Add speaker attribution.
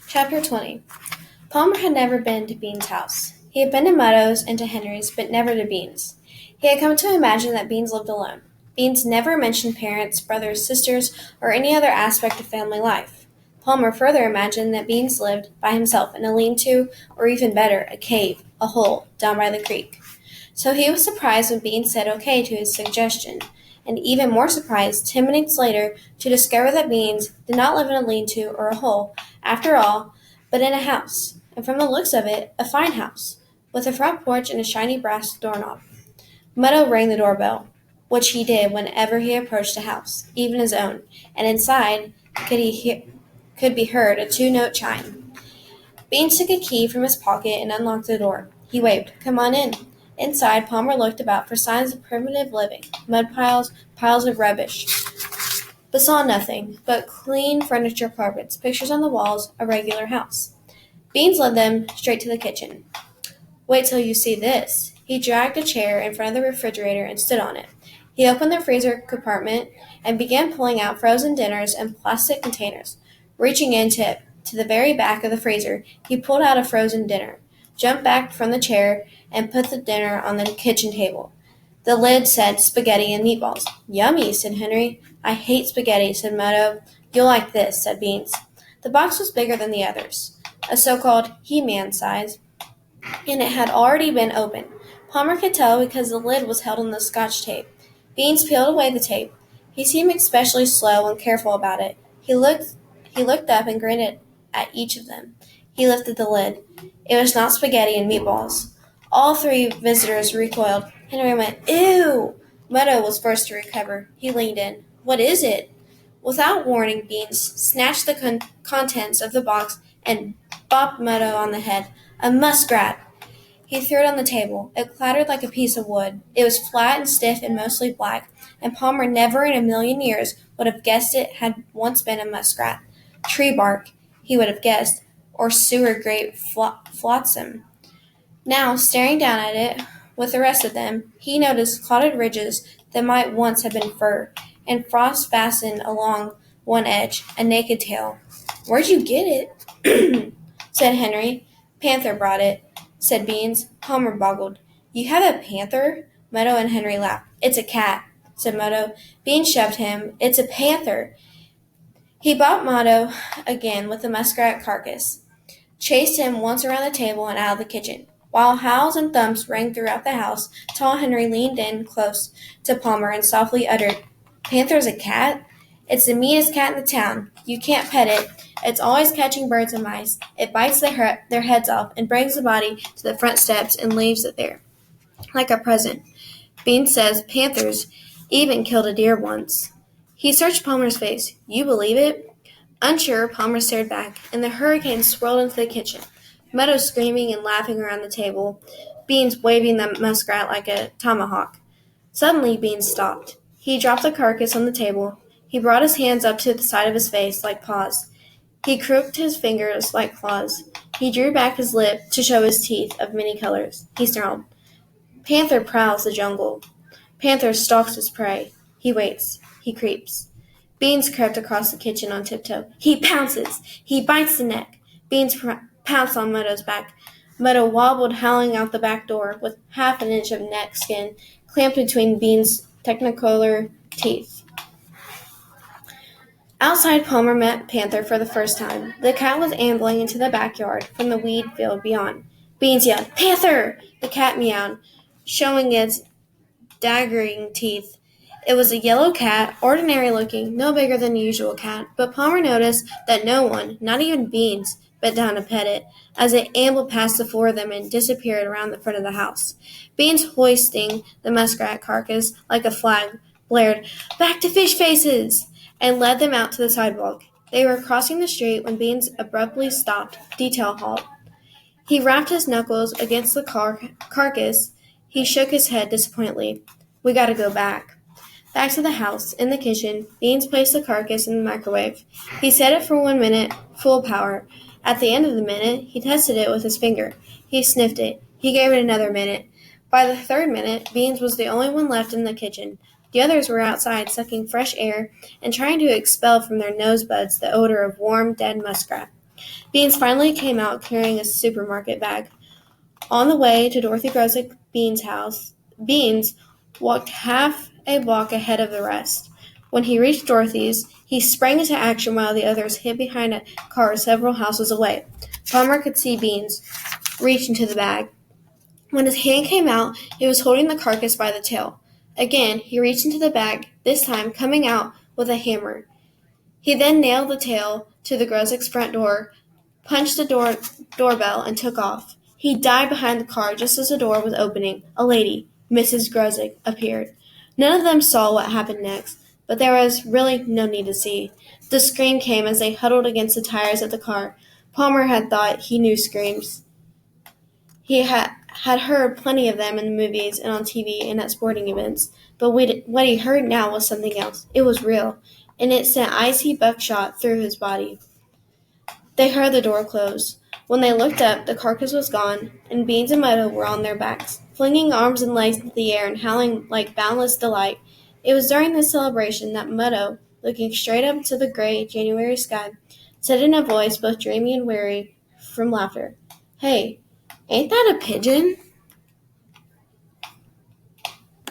Speaker 1: Chapter 20. Palmer had never been to Bean's house. He had been to Meadows and to Henry's, but never to Bean's. He had come to imagine that Beans lived alone. Beans never mentioned parents, brothers, sisters, or any other aspect of family life. Palmer further imagined that Beans lived by himself in a lean-to, or even better, a cave, a hole, down by the creek. So he was surprised when Beans said okay to his suggestion, and even more surprised 10 minutes later to discover that Beans did not live in a lean-to or a hole, after all, but in a house, and from the looks of it, a fine house, with a front porch and a shiny brass doorknob. Meadow rang the doorbell, which he did whenever he approached a house, even his own, and inside could be heard a two-note chime. Beans took a key from his pocket and unlocked the door. He waved, "Come on in." Inside, Palmer looked about for signs of primitive living, mud piles, piles of rubbish, but saw nothing but clean furniture, carpets, pictures on the walls, a regular house. Beans led them straight to the kitchen. "Wait till you see this." He dragged a chair in front of the refrigerator and stood on it. He opened the freezer compartment and began pulling out frozen dinners in plastic containers. Reaching into to the very back of the freezer, he pulled out a frozen dinner, jumped back from the chair, and put the dinner on the kitchen table. The lid said spaghetti and meatballs. "Yummy," said Henry. "I hate spaghetti," said Meadow. "You'll like this," said Beans. The box was bigger than the others, a so-called He-Man size, and it had already been opened. Palmer could tell because the lid was held on the Scotch tape. Beans peeled away the tape. He seemed especially slow and careful about it. He looked up and grinned at each of them. He lifted the lid. It was not spaghetti and meatballs. All three visitors recoiled. Henry went, "Ew!" Meadow was first to recover. He leaned in. "What is it?" Without warning, Beans snatched the contents of the box and bopped Meadow on the head. "A muskrat!" He threw it on the table. It clattered like a piece of wood. It was flat and stiff and mostly black, and Palmer never in a million years would have guessed it had once been a muskrat. Tree bark, he would have guessed, or sewer grate flotsam. Now, staring down at it with the rest of them, he noticed clotted ridges that might once have been fur, and frost fastened along one edge, a naked tail. "Where'd you get it?" said Henry. "Panther brought it," said Beans. Palmer boggled. "You have a panther?" Meadow and Henry laughed. "It's a cat," said Meadow. Beans shoved him. "It's a panther." He bopped Meadow again with the muskrat carcass, chased him once around the table and out of the kitchen. While howls and thumps rang throughout the house, tall Henry leaned in close to Palmer and softly uttered, "Panther's a cat? It's the meanest cat in the town. You can't pet it. It's always catching birds and mice. It bites their heads off and brings the body to the front steps and leaves it there, like a present. Beans says panthers even killed a deer once." He searched Palmer's face. "You believe it?" Unsure, Palmer stared back, and the hurricane swirled into the kitchen. Meadow screaming and laughing around the table, Beans waving the muskrat like a tomahawk. Suddenly, Beans stopped. He dropped the carcass on the table. He brought his hands up to the side of his face like paws. He crooked his fingers like claws. He drew back his lip to show his teeth of many colors. He snarled, "Panther prowls the jungle. Panther stalks his prey. He waits. He creeps." Beans crept across the kitchen on tiptoe. "He pounces. He bites the neck." Beans pounced on Meadow's back. Meadow wobbled, howling out the back door, with half an inch of neck skin clamped between Beans' technicolor teeth. Outside, Palmer met Panther for the first time. The cat was ambling into the backyard from the weed field beyond. Beans yelled, "Panther!" The cat meowed, showing its daggering teeth. It was a yellow cat, ordinary looking, no bigger than the usual cat, but Palmer noticed that no one, not even Beans, bent down to pet it, as it ambled past the four of them and disappeared around the front of the house. Beans, hoisting the muskrat carcass like a flag, blared, "Back to fish faces!" and led them out to the sidewalk. They were crossing the street when Beans abruptly stopped, detail halt. He rapped his knuckles against the carcass. He shook his head disappointedly. "We gotta go back." Back to the house. In the kitchen, Beans placed the carcass in the microwave. He set it for 1 minute, full power. At the end of the minute, he tested it with his finger. He sniffed it. He gave it another minute. By the third minute, Beans was the only one left in the kitchen. The others were outside, sucking fresh air and trying to expel from their nosebuds the odor of warm, dead muskrat. Beans finally came out carrying a supermarket bag. On the way to Dorothy Grosick Beans' house, Beans walked half a block ahead of the rest. When he reached Dorothy's, he sprang into action while the others hid behind a car several houses away. Palmer could see Beans reach into the bag. When his hand came out, he was holding the carcass by the tail. Again, he reached into the bag, this time coming out with a hammer. He then nailed the tail to the Grosick's front door, punched the doorbell, and took off. He dived behind the car just as the door was opening. A lady, Mrs. Grosick, appeared. None of them saw what happened next, but there was really no need to see. The scream came as they huddled against the tires of the car. Palmer had thought he knew screams. He had heard plenty of them in the movies and on TV and at sporting events, but what he heard now was something else. It was real, and it sent icy buckshot through his body. They heard the door close. When they looked up, the carcass was gone, and Beans and Moto were on their backs, flinging arms and legs into the air and howling like boundless delight. It was during this celebration that Moto, looking straight up into the gray January sky, said in a voice both dreamy and weary from laughter, "Hey, ain't that a pigeon?"